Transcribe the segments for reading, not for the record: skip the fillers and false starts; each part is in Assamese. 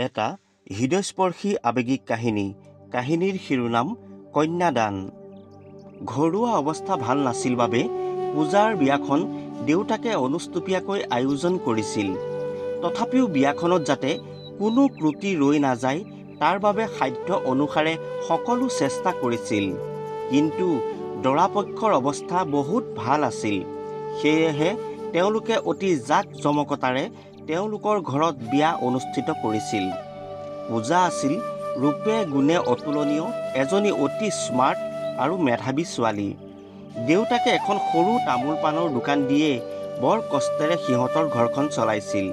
এটা হৃদয়স্পৰ্শী আৱেগিক কাহিনী। কাহিনীৰ শিৰোনাম কন্যাদান। ঘৰুৱা অৱস্থা ভাল নাছিল বাবে পূজাৰ বিয়াখন দেউতাকে অনুষ্টুপীয়াকৈ আয়োজন কৰিছিল। তথাপিও বিয়াখনত যাতে কোনো ত্ৰুটি ৰৈ নাযায় তাৰ বাবে সাধ্য অনুসাৰে সকলো চেষ্টা কৰিছিল। কিন্তু দৰাপক্ষৰ অৱস্থা বহুত ভাল আছিল। সেয়েহে তেওঁলোকে অতি জাক-জমকতাৰে তেওঁলোকৰ ঘৰত বিয়া অনুষ্ঠিত কৰিছিল। পূজা আছিল ৰূপে গুণে অতুলনীয় এজনী অতি স্মাৰ্ট আৰু মেধাৱী ছোৱালী। দেউতাকে এখন সৰু তামোল পাণৰ দোকান দিয়ে বৰ কষ্টেৰে সিহঁতৰ ঘৰখন চলাইছিল।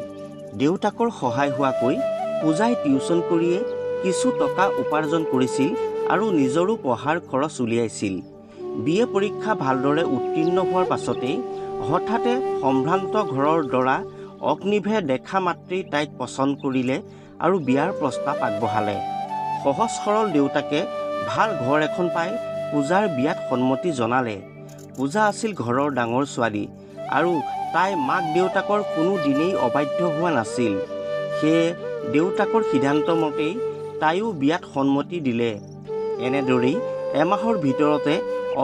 দেউতাকৰ সহায় হোৱাকৈ পূজাই টিউচন কৰিয়ে কিছু টকা উপাৰ্জন কৰিছিল আৰু নিজৰো পঢ়াৰ খৰচ উলিয়াইছিল। BA পৰীক্ষা ভালদৰে উত্তীৰ্ণ হোৱাৰ পাছতেই হঠাতে সম্ভ্ৰান্ত ঘৰৰ দৰা অগ্নিভে দেখা মাত্ৰেই তাইক পচন্দ কৰিলে আৰু বিয়াৰ প্ৰস্তাৱ আগবঢ়ালে। সহজ সৰল দেউতাকে ভাল ঘৰ এখন পাই পূজাৰ বিয়াত সন্মতি জনালে। পূজা আছিল ঘৰৰ ডাঙৰ ছোৱালী আৰু তাই মাক দেউতাকৰ কোনো দিনেই অবাধ্য হোৱা নাছিল। সেয়ে দেউতাকৰ সিদ্ধান্ত মতেই তাইও বিয়াত সন্মতি দিলে। এনেদৰেই এমাহৰ ভিতৰতে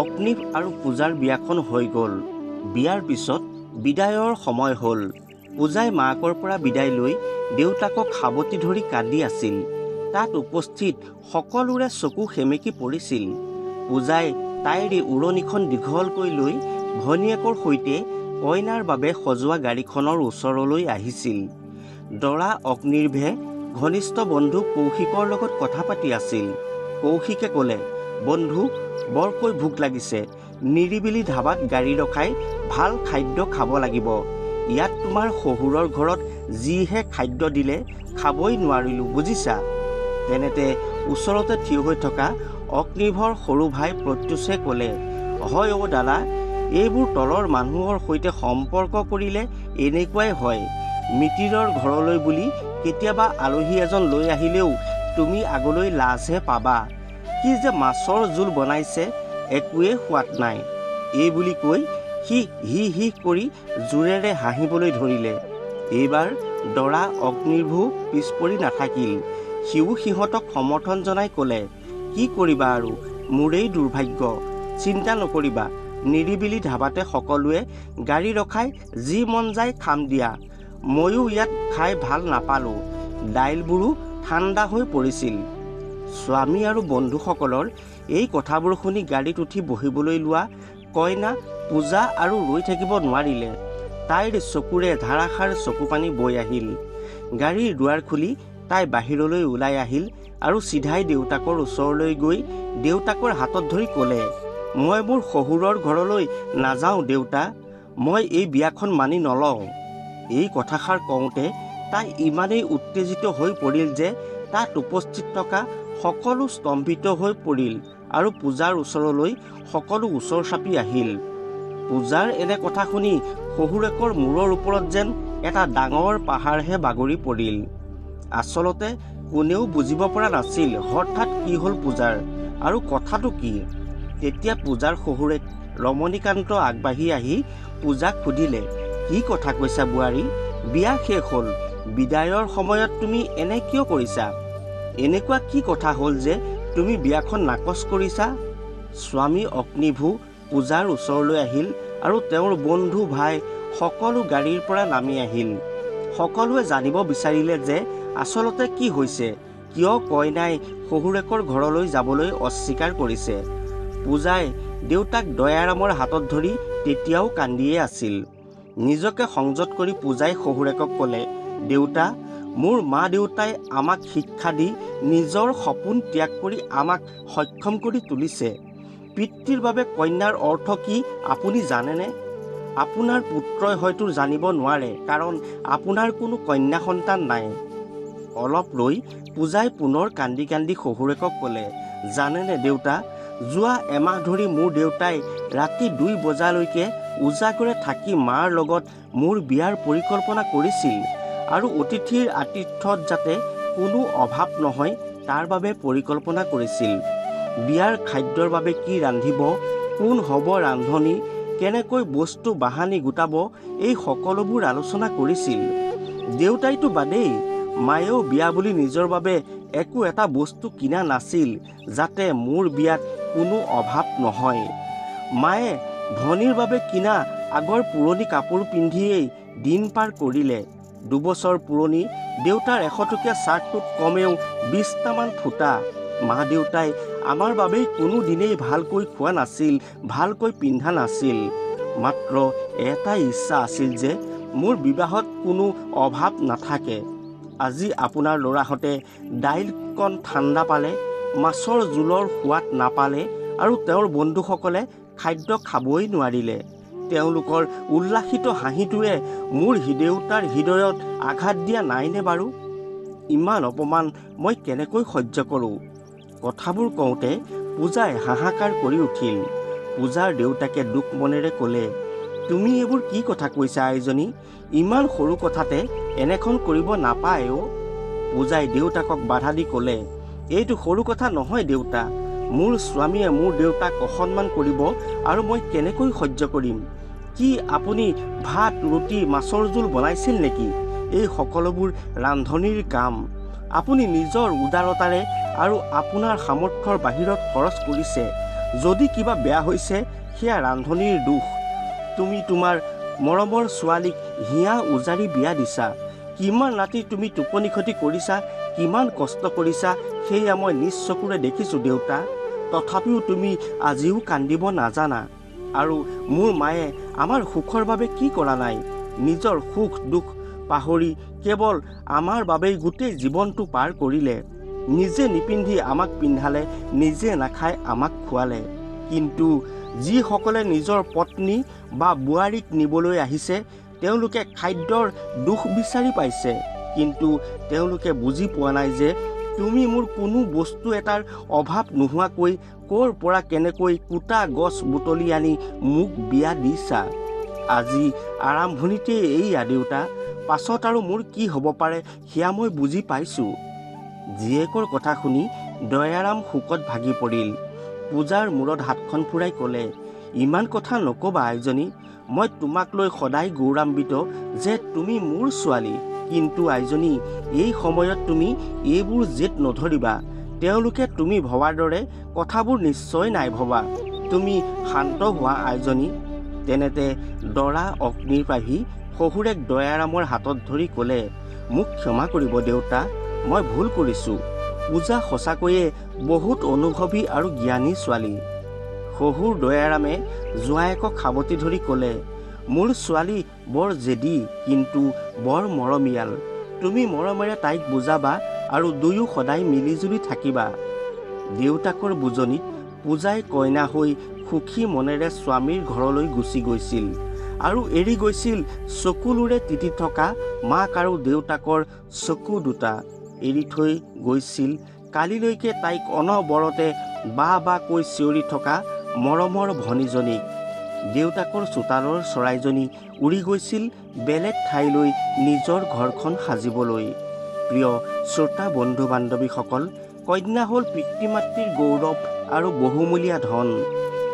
অগ্নিভ আৰু পূজাৰ বিয়াখন হৈ গ'ল। বিয়াৰ পিছত বিদায়ৰ সময় হ'ল। পূজাই মাকৰ পৰা বিদায় লৈ দেউতাকক সাৱটি ধৰি কান্দি আছিল। তাত উপস্থিত সকলোৰে চকু সেমেকি পৰিছিল। পূজাই তাইৰ উৰণিখন দীঘলকৈ লৈ ভনীয়েকৰ সৈতে কইনাৰ বাবে সজোৱা গাড়ীখনৰ ওচৰলৈ আহিছিল। দৰা অগ্নিভে ঘনিষ্ঠ বন্ধু কৌশিকৰ লগত কথা পাতি আছিল। কৌশিকে ক'লে, বন্ধু, বৰকৈ ভোক লাগিছে। নিৰিবিলি ধাবাত গাড়ী ৰখাই ভাল খাদ্য খাব লাগিব। ইয়াত তোমাৰ শহুৰৰ ঘৰত যিহে খাদ্য দিলে খাবই নোৱাৰিলোঁ, বুজিছা। তেনেতে ওচৰতে থিয় হৈ থকা অগ্নিভৰ সৰু ভাই প্ৰত্যুষে ক'লে, হয় অ' দাদা, এইবোৰ তলৰ মানুহৰ সৈতে সম্পৰ্ক কৰিলে এনেকুৱাই হয়। মিতিৰৰ ঘৰলৈ বুলি কেতিয়াবা আলহী এজন লৈ আহিলেও তুমি আগলৈ লাজহে পাবা। কি যে মাছৰ জোল বনাইছে, একোৱেই সোৱাদ নাই। এই বুলি কৈ সি হি হি কৰি জোৰেৰে হাঁহিবলৈ ধৰিলে। এইবাৰ দৰা অগ্নিভো পিছ পৰি নাথাকিল। সিও সিহঁতক সমৰ্থন জনাই ক'লে, কি কৰিবা আৰু, মোৰেই দুৰ্ভাগ্য। চিন্তা নকৰিবা, নিৰিবিলি ধাবাতে সকলোৱে গাড়ী ৰখাই যি মন যায় খাম দিয়া। ময়ো ইয়াত খাই ভাল নাপালোঁ। দাইলবোৰো ঠাণ্ডা হৈ পৰিছিল। স্বামী আৰু বন্ধুসকলৰ এই কথাবোৰ শুনি গাড়ীত উঠি বহিবলৈ লোৱা কইনা পূজা আৰু ৰৈ থাকিব নোৱাৰিলে। তাইৰ চকুৰে ধাৰাসাৰ চকুপানী বৈ আহিল। গাড়ীৰ দুৱাৰ খুলি তাই বাহিৰলৈ ওলাই আহিল আৰু চিধাই দেউতাকৰ ওচৰলৈ গৈ দেউতাকৰ হাতত ধৰি ক'লে, মই মোৰ শহুৰৰ ঘৰলৈ নাযাওঁ দেউতা, মই এই বিয়াখন মানি নলওঁ। এই কথাষাৰ কওঁতে তাই ইমানেই উত্তেজিত হৈ পৰিল যে তাত উপস্থিত থকা সকলো স্তম্ভিত হৈ পৰিল আৰু পূজাৰ ওচৰলৈ সকলো ওচৰ চাপি আহিল। পূজাৰ এনে কথা শুনি শহুৰেকৰ মূৰৰ ওপৰত যেন এটা ডাঙৰ পাহাৰহে বাগৰি পৰিল। আচলতে কোনেও বুজিব পৰা নাছিল হঠাৎ কি হ'ল পূজাৰ আৰু কথাটো কি। তেতিয়া পূজাৰ শহুৰেক ৰমণীকান্ত আগবাঢ়ি আহি পূজাক সুধিলে, কি কথা কৈছা বোৱাৰী, বিয়া শেষ হ'ল, বিদায়ৰ সময়ত তুমি এনে কিয় কৰিছা? এনেকুৱা কি কথা হ'ল যে তুমি বিয়াখন নাকচ কৰিছা? স্বামী অগ্নিভো পূজাৰ ওচৰলৈ আহিল আৰু তেওঁৰ বন্ধু ভাই সকলো গাড়ীৰ পৰা নামি আহিল। সকলোৱে জানিব বিচাৰিলে যে আচলতে কি হৈছে, কিয় কইনাই শহুৰেকৰ ঘৰলৈ যাবলৈ অস্বীকাৰ কৰিছে। পূজাই দেউতাক দয়াৰামৰ হাতত ধৰি তেতিয়াও কান্দিয়ে আছিল। নিজকে সংযত কৰি পূজাই শহুৰেকক ক'লে, দেউতা, মোৰ মা দেউতাই আমাক শিক্ষা দি নিজৰ সপোন ত্যাগ কৰি আমাক সক্ষম কৰি তুলিছে। পিতৃৰ বাবে কন্যাৰ অৰ্থ কি আপুনি জানেনে? আপোনাৰ পুত্ৰই হয়তো জানিব নোৱাৰে, কাৰণ আপোনাৰ কোনো কন্যা সন্তান নাই। অলপ ৰৈ পূজাই পুনৰ কান্দি কান্দি শহুৰেকক ক'লে, জানেনে দেউতা, যোৱা এমাহ ধৰি মোৰ দেউতাই ৰাতি 2 বজালৈকে উজাগৰে থাকি মাৰ লগত মোৰ বিয়াৰ পৰিকল্পনা কৰিছিল আৰু অতিথিৰ আতিথ্যত যাতে কোনো অভাৱ নহয় তাৰ বাবে পৰিকল্পনা কৰিছিল। বিয়াৰ খাদ্যৰ বাবে কি ৰান্ধিব, কোন হ'ব ৰান্ধনি, কেনেকৈ বস্তু বাহানি গোটাব, এই সকলোবোৰ আলোচনা কৰিছিল। দেউতাইতো বাদেই, মায়েও বিয়া বুলি নিজৰ বাবে একো এটা বস্তু কিনা নাছিল যাতে মোৰ বিয়াত কোনো অভাৱ নহয়। মায়ে ধনীৰ বাবে কিনা আগৰ পুৰণি কাপোৰ পিন্ধিয়েই দিন পাৰ কৰিলে। 2 বছৰ পুৰণি দেউতাৰ 100 টকীয়া চাৰ্টটোত কমেও 20টামান ফুটা। মা দেউতাই আমাৰ বাবেই কোনো দিনেই ভালকৈ খোৱা নাছিল, ভালকৈ পিন্ধা নাছিল। মাত্ৰ এটাই ইচ্ছা আছিল যে মোৰ বিবাহত কোনো অভাৱ নাথাকে। আজি আপোনাৰ ল'ৰাহঁতে দাইলকণ ঠাণ্ডা পালে, মাছৰ জোলৰ সোৱাদ নাপালে আৰু তেওঁৰ বন্ধুসকলে খাদ্য খাবই নোৱাৰিলে। তেওঁলোকৰ উল্লাসিত হাঁহিটোৱে মোৰ দেউতাৰ হৃদয়ত আঘাত দিয়া নাইনে বাৰু? ইমান অপমান মই কেনেকৈ সহ্য কৰোঁ? কথাবোৰ কওঁতে পূজাই হাহাকাৰ কৰি উঠিল। পূজাৰ দেউতাকে দুখ মনেৰে ক'লে, তুমি এইবোৰ কি কথা কৈছা আইজনী? ইমান সৰু কথাতে এনেখন কৰিব নাপায় অ'। পূজাই দেউতাকক বাধা দি ক'লে, এইটো সৰু কথা নহয় দেউতা। মোৰ স্বামীয়ে মোৰ দেউতাক অসন্মান কৰিব আৰু মই কেনেকৈ সহ্য কৰিম? কি আপুনি ভাত, ৰুটি, মাছৰ জোল বনাইছিল নেকি? এই সকলোবোৰ ৰান্ধনীৰ কাম। আপুনি নিজৰ উদাৰতাৰে আৰু আপোনাৰ সামৰ্থ্যৰ বাহিৰত খৰচ কৰিছে। যদি কিবা বেয়া হৈছে সেয়া ৰান্ধনীৰ দোষ। তুমি তোমাৰ মৰমৰ ছোৱালীক হিয়া উজাৰি বিয়া দিছা। কিমান ৰাতি তুমি টোপনি ক্ষতি কৰিছা, কিমান কষ্ট কৰিছা সেয়া মই নিজ চকুৰে দেখিছোঁ দেউতা। তথাপিও তুমি আজিও কান্দিব নাজানা। আৰু মোৰ মায়ে আমাৰ সুখৰ বাবে কি কৰা নাই? নিজৰ সুখ দুখ পাহৰি কেৱল আমাৰ বাবেই গোটেই জীৱনটো পাৰ কৰিলে। নিজে নিপিন্ধি আমাক পিন্ধালে, নিজে নাখাই আমাক খোৱালে। কিন্তু যিসকলে নিজৰ পত্নী বা বোৱাৰীক নিবলৈ আহিছে তেওঁলোকে খাদ্যৰ দুখ বিচাৰি পাইছে। কিন্তু তেওঁলোকে বুজি পোৱা নাই যে তুমি মোৰ কোনো বস্তু এটাৰ অভাৱ নোহোৱাকৈ ক'ৰ পৰা কেনেকৈ কুটা গছ বুটলি আনি মোক বিয়া দিছা। আজি আৰম্ভণিতে এইয়া দেউতা, পাছত আৰু মোৰ কি হ'ব পাৰে সেয়া মই বুজি পাইছোঁ। জীয়েকৰ কথা শুনি দয়াৰাম শোকত ভাগি পৰিল। পূজাৰ মূৰত হাতখন ফুৰাই ক'লে, ইমান কথা নক'বা আইজনী। মই তোমাক লৈ সদায় গৌৰৱান্বিত যে তুমি মোৰ ছোৱালী। কিন্তু আইজনী, এই সময়ত তুমি এইবোৰ জেদ নধৰিবা। তেওঁলোকে তুমি ভবাৰ দৰে কথাবোৰ নিশ্চয় নাই ভবা। তুমি শান্ত হোৱা আইজনী। তেনেতে দৰা অগ্নিপ্ৰাভী শহুৰেক দয়াৰামৰ হাতত ধৰি ক'লে, মোক ক্ষমা কৰিব দেউতা, মই ভুল কৰিছোঁ। পূজা সঁচাকৈয়ে বহুত অনুভৱী আৰু জ্ঞানী ছোৱালী। শহুৰ দয়াৰামে জোঁৱায়েকক সাৱটি ধৰি ক'লে, মোৰ ছোৱালী বৰ জেদী কিন্তু বৰ মৰমীয়াল। তুমি মৰমেৰে তাইক বুজাবা আৰু দুয়ো সদায় মিলিজুলি থাকিবা। দেউতাকৰ বুজনিত পূজাই কইনা হৈ সুখী মনেৰে স্বামীৰ ঘৰলৈ গুচি গৈছিল আৰু এৰি গৈছিল চকুলোৰে তিতি থকা মাক আৰু দেউতাকৰ চকু দুটা। এৰি থৈ গৈছিল কালিলৈকে তাইক অনবৰতে বা বা কৈ চিঞৰি থকা মৰমৰ ভনীজনীক। দেউতাকৰ চোতালৰ চৰাইজনী উৰি গৈছিল বেলেগ ঠাইলৈ নিজৰ ঘৰখন সাজিবলৈ। প্ৰিয় শ্ৰোতা বন্ধু বান্ধৱীসকল, কন্যা হ'ল পিতৃ মাতৃৰ গৌৰৱ আৰু বহুমূলীয়া ধন।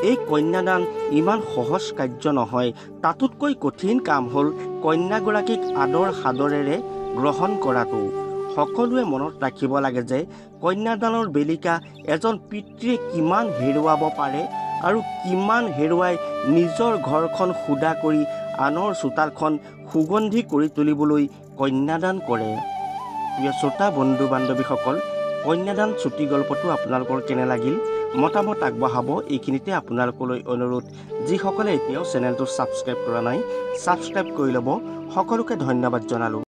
এই কন্যাদান ইমান সহজ কাৰ্য নহয়। তাতোতকৈ কঠিন কাম হ'ল কন্যাগৰাকীক আদৰ সাদৰেৰে গ্ৰহণ কৰাটো। সকলোৱে মনত ৰাখিব লাগে যে কন্যাদানৰ বেলিকা এজন পিতৃয়ে কিমান হেৰুৱাব পাৰে আৰু কিমান হেৰুৱাই নিজৰ ঘৰখন শুদা কৰি আনৰ চোতালখন সুগন্ধি কৰি তুলিবলৈ কন্যাদান কৰে। প্ৰিয় শ্ৰোতা বন্ধু বান্ধৱীসকল, কন্যাদান চুটি গল্পটো আপোনালোকৰ কেনে লাগিল মতামত আগবঢ়াব। এইখিনিতে আপোনালোকলৈ অনুৰোধ, যিসকলে এতিয়াও চেনেলটো ছাবস্ক্ৰাইব কৰা নাই ছাবস্ক্ৰাইব কৰি ল'ব। সকলোকে ধন্যবাদ জনালোঁ।